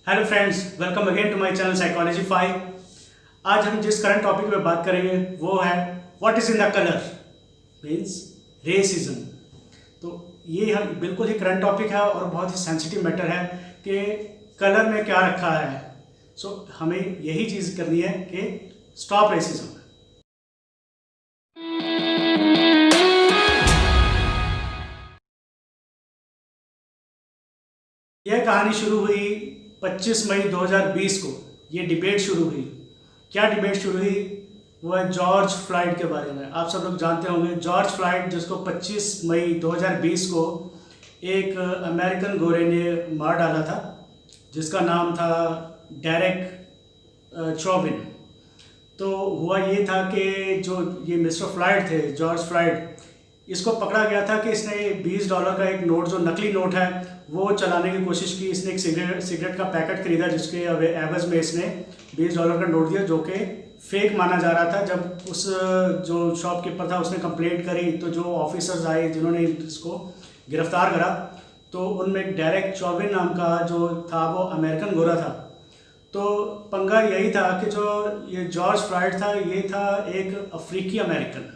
Hello friends, welcome again to my channel psychology 5। आज हम जिस करंट टॉपिक पे बात करेंगे वो है what is in the colour means racism. तो ये बिल्कुल ही करंट टॉपिक है और बहुत ही सेंसिटिव मैटर है कि कलर में क्या रखा है। सो हमें यही चीज़ करनी है कि स्टॉप रेसिज्म। यह कहानी शुरू हुई 25 मई 2020 को। ये डिबेट शुरू हुई। क्या डिबेट शुरू हुई? वो है जॉर्ज फ्लॉयड के बारे में। आप सब लोग जानते होंगे जॉर्ज फ्लॉयड, जिसको 25 मई 2020 को एक अमेरिकन गोरे ने मार डाला था, जिसका नाम था डेरेक चौबिन। तो हुआ ये था कि जो ये मिस्टर फ्लॉयड थे, जॉर्ज फ्लॉयड, इसको पकड़ा गया था कि इसने $20 का एक नोट, जो नकली नोट है, वो चलाने की कोशिश की। इसने एक सिगरेट का पैकेट खरीदा, जिसके एवज में इसने $20 का नोट दिया, जो कि फेक माना जा रहा था। जब उस जो शॉपकीपर था उसने कंप्लेंट करी, तो जो ऑफिसर्स आए जिन्होंने इसको गिरफ्तार करा, तो उनमें एक डेरेक चौबिन नाम का जो था वो अमेरिकन गोरा था। तो पंगा यही था कि जो ये जॉर्ज फ्लॉयड था, ये था एक अफ्रीकी अमेरिकन।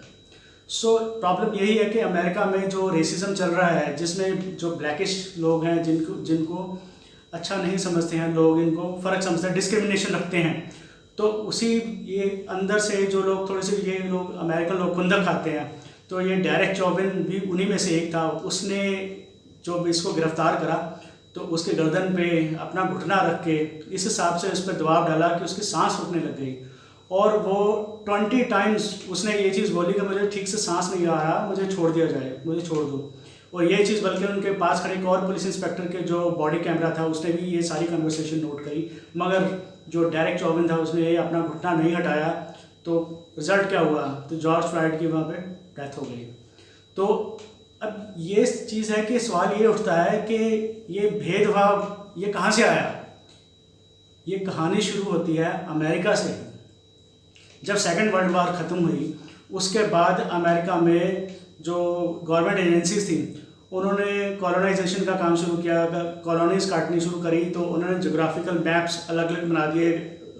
सो प्रॉब्लम यही है कि अमेरिका में जो रेसिज्म चल रहा है, जिसमें जो ब्लैकिश लोग हैं, जिनको अच्छा नहीं समझते हैं लोग, इनको फ़र्क समझते हैं, डिस्क्रिमिनेशन रखते हैं, तो उसी ये अंदर से जो लोग थोड़े से ये लोग अमेरिकन लोग खुंदक खाते हैं। तो ये डेरेक चौबिन भी उन्हीं में से एक था। उसने जो इसको गिरफ़्तार करा तो उसके गर्दन पे अपना घुटना रख के इस हिसाब से उस पर दबाव डाला कि उसकी सांस रुकने लग गई। और वो 20 टाइम्स उसने ये चीज़ बोली कि मुझे ठीक से सांस नहीं आ रहा, मुझे छोड़ दिया जाए, मुझे छोड़ दो। और ये चीज़ बल्कि उनके पास खड़े एक और पुलिस इंस्पेक्टर के जो बॉडी कैमरा था, उसने भी ये सारी कन्वर्सेशन नोट करी। मगर जो डेरेक चौबिन था, उसने अपना घुटना नहीं हटाया। तो रिज़ल्ट क्या हुआ? तो जॉर्ज फ्लॉयड की वहाँ पे डेथ हो गई। तो अब ये चीज़ है कि सवाल ये उठता है कि ये भेदभाव ये कहाँ से आया? ये कहानी शुरू होती है अमेरिका से। जब सेकेंड वर्ल्ड वॉर ख़त्म हुई, उसके बाद अमेरिका में जो गवर्नमेंट एजेंसीज थी, उन्होंने कॉलोनाइजेशन का काम शुरू किया, कॉलोनीज़ काटनी शुरू करी। तो उन्होंने जोग्राफिकल मैप्स अलग अलग बना दिए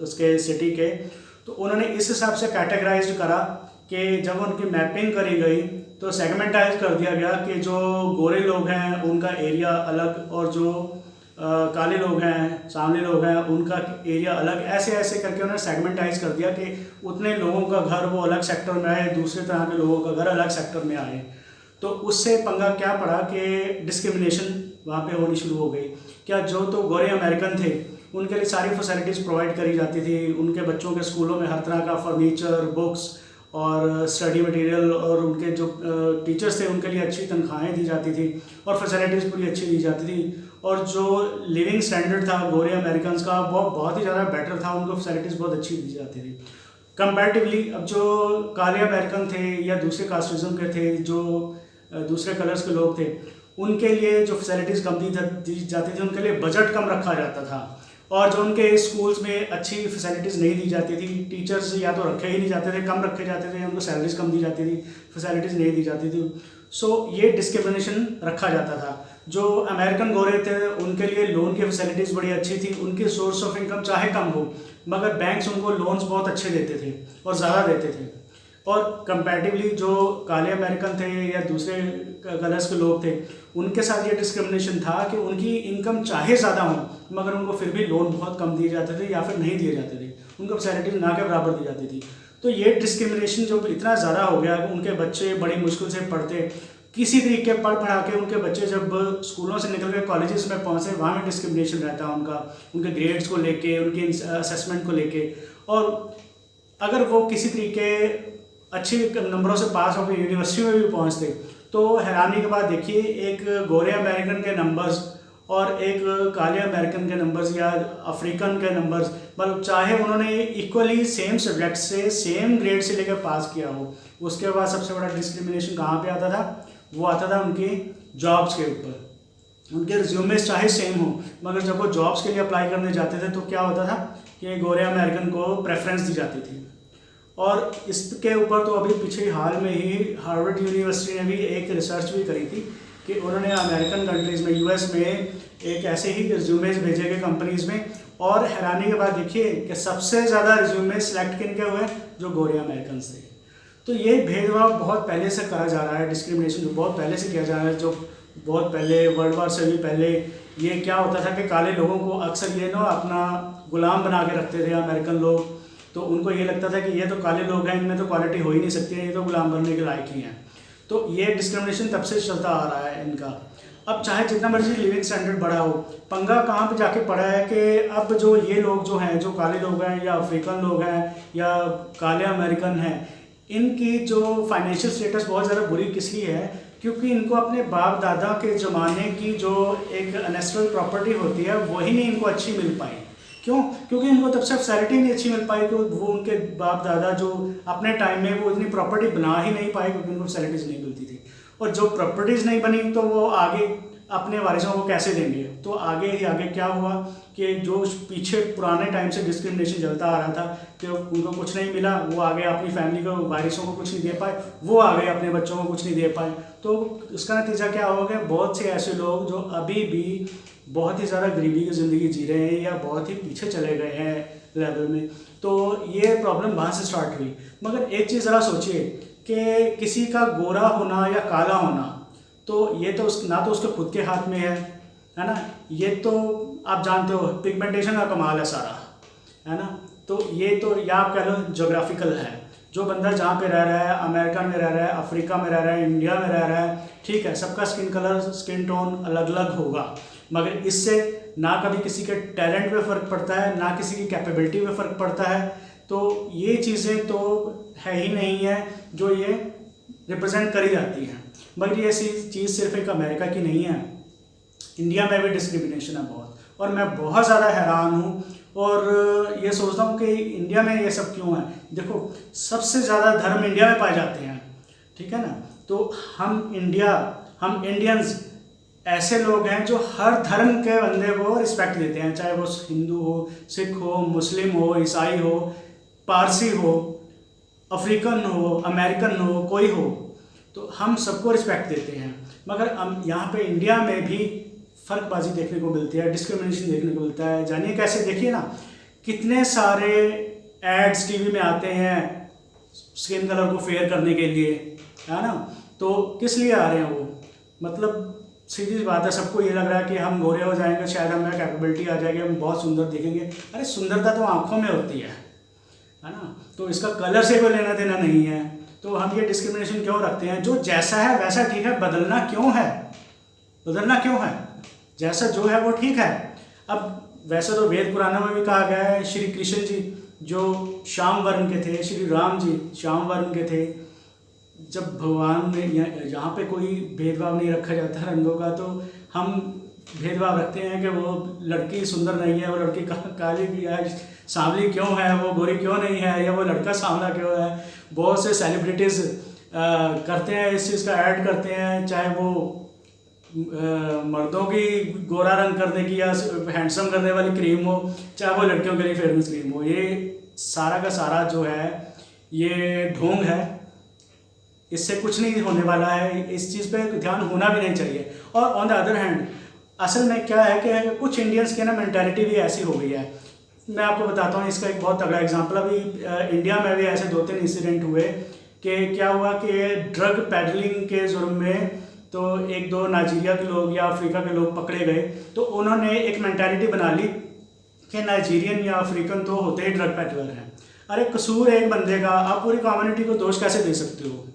उसके सिटी के। तो उन्होंने इस हिसाब से कैटेगराइज करा कि जब उनकी मैपिंग करी गई तो सेगमेंटाइज कर दिया गया कि जो गोरे लोग हैं उनका एरिया अलग, और जो काले लोग हैं, सामने लोग हैं, उनका एरिया अलग। ऐसे ऐसे करके उन्होंने सेगमेंटाइज कर दिया कि उतने लोगों का घर वो अलग सेक्टर में आए, दूसरे तरह के लोगों का घर अलग सेक्टर में आए। तो उससे पंगा क्या पड़ा कि डिस्क्रिमिनेशन वहाँ पे होनी शुरू हो गई। क्या जो तो गोरे अमेरिकन थे उनके लिए सारी फैसिलिटीज़ प्रोवाइड करी जाती थी। उनके बच्चों के स्कूलों में हर तरह का फर्नीचर, बुक्स और स्टडी मटेरियल, और उनके जो टीचर्स थे उनके लिए अच्छी तनख्वाहें दी जाती थी और फैसिलिटीज़ पूरी अच्छी दी जाती थी। और जो लिविंग स्टैंडर्ड था गोरे अमेरिकन का, वो बहुत ही ज़्यादा बेटर था। उनको फैसिलिटीज़ बहुत अच्छी दी जाती थी कंपैरेटिवली। अब जो काले अमेरिकन थे या दूसरे कास्टिज्म के थे, जो दूसरे कलर्स के लोग थे, उनके लिए जो फैसिलिटीज़ कम दी जाती थी, उनके लिए बजट कम रखा जाता था। और जो उनके स्कूल्स में अच्छी फैसिलिटीज़ नहीं दी जाती थी, टीचर्स या तो रखे ही नहीं जाते थे, कम रखे जाते थे, उनको सैलरीज कम दी जाती थी, फैसिलिटीज़ नहीं दी जाती थी। सो ये डिस्क्रिमिनेशन रखा जाता था। जो अमेरिकन गोरे थे उनके लिए लोन की फैसिलिटीज़ बड़ी अच्छी थी। उनकी सोर्स ऑफ इनकम चाहे कम हो, मगर बैंक्स उनको लोन्स बहुत अच्छे देते थे और ज़्यादा देते थे। और कंपैरेटिवली जो काले अमेरिकन थे या दूसरे कलर्स के लोग थे, उनके साथ ये डिस्क्रिमिनेशन था कि उनकी इनकम चाहे ज़्यादा हो, मगर उनको फिर भी लोन बहुत कम दिए जाते थे या फिर नहीं दिए जाते थे। उनको फैसिलिटीज़ ना के बराबर दी जाती थी। तो ये डिस्क्रिमिनेशन जो इतना ज़्यादा हो गया, उनके बच्चे बड़ी मुश्किल से पढ़ते, किसी तरीके पढ़ पढ़ा के उनके बच्चे जब स्कूलों से निकल के कॉलेजेस में पहुँचे, वहाँ में डिस्क्रिमिनेशन रहता है उनका, उनके ग्रेड्स को लेके, उनके असेसमेंट को लेके। और अगर वो किसी तरीके अच्छे नंबरों से पास होकर यूनिवर्सिटी में भी पहुँचते, तो हैरानी की बात देखिए, एक गोरे अमेरिकन के नंबर्स और एक काले अमेरिकन के नंबर्स या अफ्रीकन के नंबर्स, मतलब चाहे उन्होंने इक्वली सेम सब्जेक्ट से सेम ग्रेड से लेकर पास किया हो, उसके बाद सबसे बड़ा डिस्क्रिमिनेशन कहाँ पे आता था? वो आता था उनकी जॉब्स के ऊपर। उनके रिज्यूमेस चाहे सेम हो, मगर जब वो जॉब्स के लिए अप्लाई करने जाते थे तो क्या होता था कि गोरे अमेरिकन को प्रेफरेंस दी जाती थी। और इसके ऊपर तो अभी पीछे हाल में ही हार्वर्ड यूनिवर्सिटी ने भी एक रिसर्च भी करी थी कि उन्होंने अमेरिकन कंट्रीज़ में, यूएस में एक ऐसे ही रिज्यूमेज भेजे गए कंपनीज में, और हैरानी के बाद देखिए कि सबसे ज़्यादा रिज्यूमे सिलेक्ट किन के हुए, जो गोरे अमेरिकन थे। तो ये भेदभाव बहुत पहले से करा जा रहा है, डिस्क्रिमिनेशन जो बहुत पहले से किया जा रहा है, जो बहुत पहले वर्ल्ड वार से भी पहले ये क्या होता था कि काले लोगों को अक्सर ये ना अपना गुलाम बना के रखते थे अमेरिकन लोग। तो उनको ये लगता था कि ये तो काले लोग हैं, इनमें तो क्वालिटी हो ही नहीं सकती है, ये तो गुलाम बनने के लायक ही हैं। तो ये डिस्क्रिमिनेशन तब से चलता आ रहा है इनका। अब चाहे जितना मर्जी लिविंग स्टैंडर्ड बढ़ा हो, पंगा कहाँ पे जाके पड़ा है कि अब जो ये लोग जो हैं, जो काले लोग हैं या अफ्रीकन लोग हैं या काले अमेरिकन हैं, इनकी जो फाइनेंशियल स्टेटस बहुत ज़्यादा बुरी किसलिए है, क्योंकि इनको अपने बाप दादा के ज़माने की जो एक नेचुरल प्रॉपर्टी होती है वही नहीं इनको अच्छी मिल पाई। क्यों? क्योंकि इनको तब से फैसिलिटी नहीं अच्छी मिल पाई, क्योंकि वो उनके बाप दादा जो अपने टाइम में वो इतनी प्रॉपर्टी बना ही नहीं पाए, क्योंकि उनको फैसिलिटीज़ नहीं मिलती थी। और जो प्रॉपर्टीज़ नहीं बनी तो वो आगे अपने वारिसों को कैसे देंगे? तो आगे ही आगे क्या हुआ कि जो पीछे पुराने टाइम से डिस्क्रिमिनेशन चलता आ रहा था कि उनको कुछ नहीं मिला, वो आगे अपनी फैमिली को, वारिसों को कुछ नहीं दे पाए, वो आगे अपने बच्चों को कुछ नहीं दे पाए। तो उसका नतीजा क्या हो गया? बहुत से ऐसे लोग जो अभी भी बहुत ही ज़्यादा गरीबी की ज़िंदगी जी रहे हैं या बहुत ही पीछे चले गए हैं लेवल में। तो ये प्रॉब्लम वहाँ से स्टार्ट हुई। मगर एक चीज़ ज़रा सोचिए कि किसी का गोरा होना या काला होना, तो ये तो ना तो उसके खुद के हाथ में है ना, ये तो आप जानते हो पिगमेंटेशन का कमाल है सारा, है ना। तो ये तो या आप कह लो जोग्राफिकल है, जो बंदा जहाँ पे रह रहा है, अमेरिका में रह रहा है, अफ्रीका में रह रहा है, इंडिया में रह रहा है, ठीक है, सबका स्किन कलर, स्किन टोन अलग अलग होगा, मगर इससे ना कभी किसी के टैलेंट पे फ़र्क पड़ता है, ना किसी की कैपेबिलिटी पे फ़र्क पड़ता है। तो ये चीज़ें तो है ही नहीं है जो ये रिप्रेजेंट करी जाती हैं। मगर ये चीज़ सिर्फ एक अमेरिका की नहीं है, इंडिया में भी डिस्क्रिमिनेशन है बहुत, और मैं बहुत ज़्यादा हैरान हूँ और ये सोचता हूँ कि इंडिया में ये सब क्यों है। देखो, सबसे ज़्यादा धर्म इंडिया में पाए जाते हैं, ठीक है ना। तो हम इंडियंस ऐसे लोग हैं जो हर धर्म के बंदे को रिस्पेक्ट देते हैं, चाहे वो हिंदू हो, सिख हो, मुस्लिम हो, ईसाई हो, पारसी हो, अफ्रीकन हो, अमेरिकन हो, कोई हो, तो हम सबको रिस्पेक्ट देते हैं। मगर हम यहाँ पे इंडिया में भी फ़र्कबाजी देखने को मिलती है, डिस्क्रिमिनेशन देखने को मिलता है। जानिए कैसे? देखिए ना, कितने सारे एड्स टीवी में आते हैं स्किन कलर को फेयर करने के लिए, है ना। तो किस लिए आ रहे हैं वो? मतलब सीधी सी बात है, सबको ये लग रहा है कि हम गोरे हो जाएंगे, शायद हमें कैपेबिलिटी आ जाएगी, हम बहुत सुंदर दिखेंगे। अरे सुंदरता तो आँखों में होती है ना। तो इसका कलर से कोई लेना देना नहीं है। तो हम ये डिस्क्रिमिनेशन क्यों रखते हैं? जो जैसा है वैसा ठीक है, बदलना क्यों है? बदलना क्यों है? जैसा जो है वो ठीक है। अब वैसे तो वेद पुराणों में भी कहा गया है, श्री कृष्ण जी जो श्याम वर्ण के थे, श्री राम जी श्याम वर्ण के थे। जब भगवान ने यहाँ पे कोई भेदभाव नहीं रखा जाता रंगों का, तो हम भेदभाव रखते हैं कि वो लड़की सुंदर नहीं है, वो लड़की काली है, सांवली क्यों है, वो गोरी क्यों नहीं है, या वो लड़का सांवला क्यों है। बहुत से सेलिब्रिटीज़ करते हैं इस चीज़ का ऐड करते हैं, चाहे वो मर्दों की गोरा रंग करने की या हैंडसम करने वाली क्रीम हो, चाहे वो लड़कियों के लिए फेयरनेस क्रीम हो। ये सारा का सारा जो है ये ढोंग है, इससे कुछ नहीं होने वाला है। इस चीज़ पे ध्यान होना भी नहीं चाहिए। और ऑन द अदर हैंड असल में क्या है कि कुछ इंडियंस की ना मेंटालिटी भी ऐसी हो गई है। मैं आपको बताता हूँ इसका एक बहुत तगड़ा एग्जांपल। अभी इंडिया में भी ऐसे 2-3 इंसिडेंट हुए कि क्या हुआ कि ड्रग पैडलिंग के जुर्म में तो 1-2 नाइजीरिया के लोग या अफ्रीका के लोग पकड़े गए। तो उन्होंने एक मेंटालिटी बना ली कि नाइजीरियन या अफ्रीकन तो होते ही ड्रग पैडलर हैं। अरे कसूर एक बंदे का, आप पूरी कम्युनिटी को दोष कैसे दे सकते हो?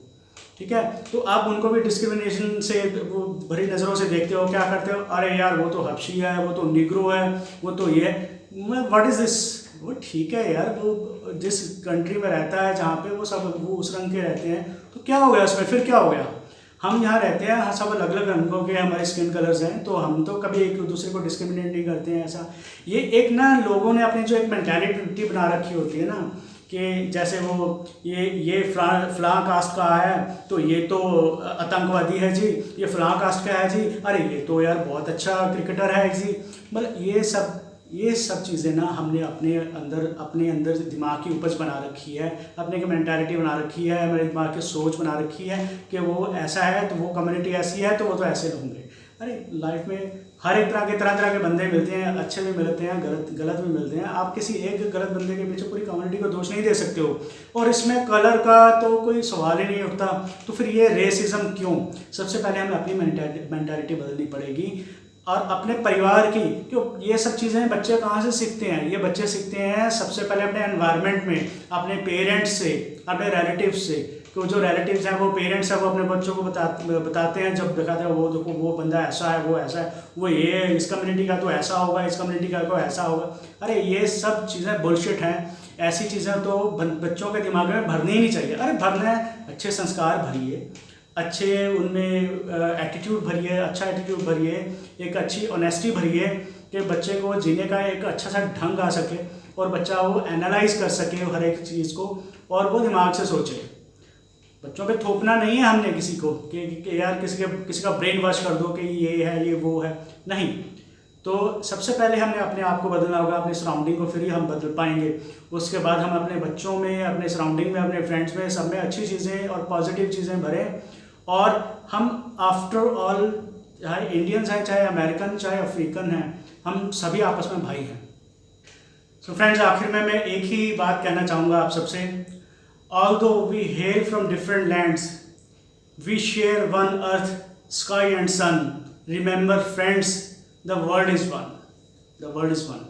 ठीक है, तो आप उनको भी डिस्क्रिमिनेशन से वो भरी नज़रों से देखते हो। क्या करते हो? अरे यार वो तो हबशी है, वो तो निग्रो है, वो तो ये, व्हाट इज़ दिस? वो ठीक है यार, वो जिस कंट्री में रहता है जहाँ पे वो सब वो उस रंग के रहते हैं, तो क्या हो गया उसमें? फिर क्या हो गया? हम यहाँ रहते हैं, हाँ, सब अलग अलग रंगों के हमारे स्किन कलर्स हैं, तो हम तो कभी एक दूसरे को डिस्क्रिमिनेट नहीं करते हैं। ऐसा ये एक ना लोगों ने अपनी जो एक मेंटालिटी बना रखी होती है ना, कि जैसे वो ये फलां कास्ट का है तो ये तो आतंकवादी है जी, ये फलां कास्ट का है जी, अरे ये तो यार बहुत अच्छा क्रिकेटर है जी। मतलब ये सब चीज़ें ना हमने अपने अंदर दिमाग की उपज बना रखी है, अपने की मेंटालिटी बना रखी है, हमारे दिमाग की सोच बना रखी है कि वो ऐसा है तो वो कम्युनिटी ऐसी है तो वो तो ऐसे होंगे। अरे लाइफ में हर एक तरह के बंदे मिलते हैं, अच्छे भी मिलते हैं, गलत भी मिलते हैं। आप किसी एक गलत बंदे के पीछे पूरी कम्युनिटी को दोष नहीं दे सकते हो। और इसमें कलर का तो कोई सवाल ही नहीं उठता, तो फिर ये रेसिज्म क्यों? सबसे पहले हमें अपनी मेंटालिटी बदलनी पड़ेगी और अपने परिवार की। क्यों ये सब चीज़ें बच्चे कहाँ से सीखते हैं? ये बच्चे सीखते हैं सबसे पहले अपने एनवायरनमेंट में, अपने पेरेंट्स से, अपने रिलेटिव्स से। तो जो रिलेटिव्स हैं, वो पेरेंट्स हैं, वो अपने बच्चों को बताते हैं, जब दिखाते हैं वो देखो वो बंदा ऐसा है, वो ऐसा है, वो ये है, इस कम्युनिटी का तो ऐसा होगा, इस कम्युनिटी का तो ऐसा होगा। अरे ये सब चीज़ें बुलशिट हैं। ऐसी चीज़ें तो बच्चों के दिमाग में भरनी ही नहीं चाहिए। अरे भरना है, अच्छे संस्कार भरिए, अच्छे उनमें एटीट्यूड भरिए, अच्छा एटीट्यूड भरिए, एक अच्छी ऑनेस्टी भरिए कि बच्चे को जीने का एक अच्छा सा ढंग आ सके और बच्चा वो एनालाइज कर सके हर एक चीज़ को और वो दिमाग से सोचे। बच्चों पे थोपना नहीं है हमने किसी को कि यार किसी का ब्रेन वॉश कर दो कि ये है, ये वो है, नहीं। तो सबसे पहले हमें अपने आप को बदलना होगा, अपने सराउंडिंग को, फिर ही हम बदल पाएंगे। उसके बाद हम अपने बच्चों में, अपने सराउंडिंग में, अपने फ्रेंड्स में, सब में अच्छी चीज़ें और पॉजिटिव चीज़ें भरें। और हम आफ्टर ऑल, चाहे इंडियंस हैं, चाहे अमेरिकन, चाहे अफ्रीकन हैं, हम सभी आपस में भाई हैं। सो फ्रेंड्स, आखिर में मैं एक ही बात कहना चाहूँगा आप सबसे। Although we hail from different lands, we share one earth, sky and sun. Remember friends, the world is one. The world is one.